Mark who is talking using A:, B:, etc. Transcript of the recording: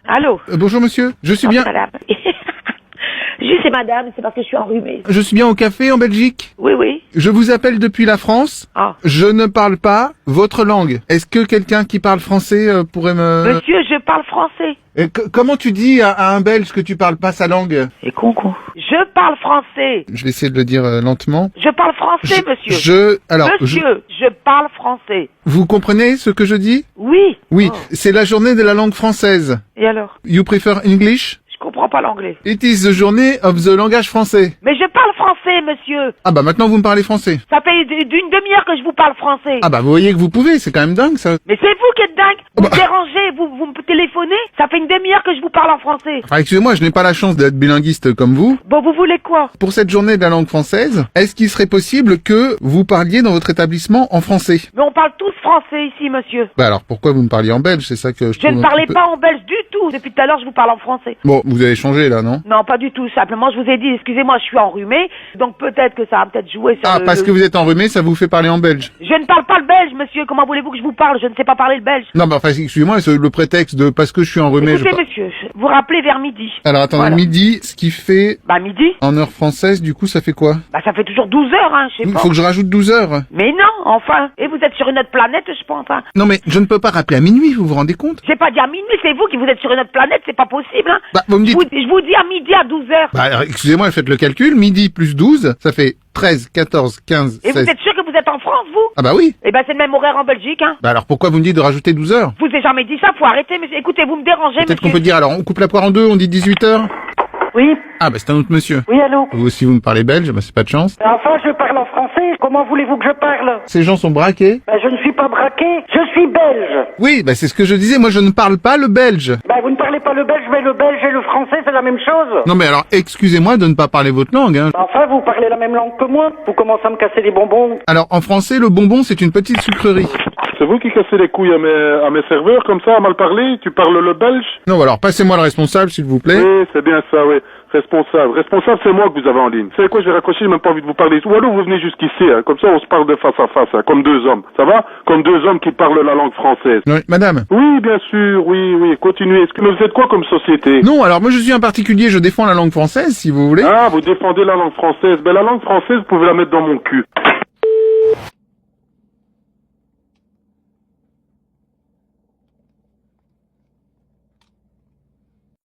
A: Allô?
B: Bonjour monsieur, je suis bien...
A: Madame. Juste c'est madame, c'est parce que je suis enrhumée.
B: Je suis bien au café en Belgique.
A: Oui, oui.
B: Je vous appelle depuis la France.
A: Ah.
B: Je ne parle pas votre langue. Est-ce que quelqu'un qui parle français pourrait me...
A: Monsieur, je parle français.
B: Comment tu dis à un Belge que tu parles pas sa langue?
A: C'est con. Je parle français.
B: Je vais essayer de le dire lentement.
A: Je parle français, monsieur. Monsieur, je parle français.
B: Vous comprenez ce que je dis?
A: Oui.
B: Oui,
A: Oh.
B: c'est la journée de la langue française.
A: Et alors?
B: You prefer English?
A: Je comprends pas l'anglais.
B: It is the journey of the langage français.
A: Mais je parle français, monsieur.
B: Ah bah maintenant vous me parlez français.
A: Ça fait d'une demi-heure que je vous parle français.
B: Ah bah vous voyez que vous pouvez, c'est quand même dingue ça.
A: Mais c'est vous qui êtes dingue. Vous me dérangez, vous me téléphonez. Ça fait une demi-heure que je vous parle en français.
B: Enfin excusez-moi, je n'ai pas la chance d'être bilinguiste comme vous.
A: Bon, vous voulez quoi?
B: Pour cette journée de la langue française, est-ce qu'il serait possible que vous parliez dans votre établissement en français?
A: Mais on parle tous français ici, monsieur.
B: Bah alors pourquoi vous me parliez en belge? C'est ça que je
A: Je
B: trouve
A: ne
B: un
A: parlais
B: petit peu...
A: pas en belge du tout. Depuis tout à l'heure, je vous parle en français.
B: Bon, vous avez changé là, non?
A: Non, pas du tout. Simplement, je vous ai dit, excusez-moi, je suis enrhumée. Donc peut-être que ça va peut-être jouer sur
B: Ah, parce que vous êtes enrhumé, ça vous fait parler en belge?
A: Je ne parle pas le belge, monsieur. Comment voulez-vous que je vous parle? Je ne sais pas parler le belge.
B: Non, bah enfin, excusez-moi, c'est le prétexte de parce que je suis enrhumé...
A: Écoutez, monsieur, vous rappelez vers midi.
B: Alors attendez,
A: Voilà.
B: midi, ce qui fait...
A: Bah, midi.
B: En heure française, du coup, ça fait quoi?
A: Bah, ça fait toujours 12 heures, hein, je sais
B: Il
A: pas.
B: faut que je rajoute 12 heures.
A: Mais non, enfin. Et vous êtes sur une autre planète, je pense, hein.
B: Non mais je ne peux pas rappeler à minuit, vous vous rendez compte?
A: J'ai pas dit à minuit, c'est vous qui vous êtes sur une autre planète, c'est pas possible, hein.
B: Bah, vous me dites...
A: Je vous dis à midi à 12 heures.
B: Bah, alors, excusez-moi, faites le calcul. Midi plus 12, ça fait 13, 14, 15,
A: Et
B: 16...
A: vous êtes sûr que vous êtes en France, vous?
B: Ah bah oui.
A: Eh ben, c'est le même horaire en Belgique, hein.
B: Bah alors pourquoi vous me dites de rajouter 12 heures?
A: Je vous ai jamais dit ça, faut arrêter, monsieur. Écoutez, vous me dérangez,
B: Peut-être qu'on
A: monsieur.
B: peut dire, alors on coupe la poire en deux, on dit 18 heures?
C: Oui,
B: Ah bah c'est un autre monsieur.
C: oui, allô.
B: Vous aussi vous me parlez belge, bah c'est pas de chance.
C: Enfin, je parle en français. Comment voulez-vous que je parle?
B: Ces gens sont braqués?
C: Ben, je ne suis pas braqué. Je suis belge.
B: Oui, bah c'est ce que je disais, moi je ne parle pas le belge.
C: Ben, vous ne parlez pas le belge, mais le belge et le français, c'est la même chose.
B: Non mais alors, excusez-moi de ne pas parler votre langue, hein.
C: Enfin, vous parlez la même langue que moi. Vous commencez à me casser les bonbons.
B: Alors en français, le bonbon c'est une petite sucrerie.
D: C'est vous qui cassez les couilles à mes serveurs comme ça, à mal parler? Tu parles le belge?
B: Non, alors passez-moi le responsable s'il vous plaît.
D: Oui, c'est bien ça, oui. Responsable. Responsable, c'est moi que vous avez en ligne. Vous savez quoi, je vais raccrocher, j'ai même pas envie de vous parler. Ou alors vous venez jusqu'ici, hein. Comme ça on se parle de face à face, hein, comme deux hommes. Ça va? Comme deux hommes qui parlent la langue française.
B: Oui, madame.
D: Oui, bien sûr, oui, continuez. Mais vous êtes quoi comme société?
B: Non, alors moi je suis un particulier, je défends la langue française si vous voulez.
D: Ah, vous défendez la langue française. Ben la langue française, vous pouvez la mettre dans mon cul.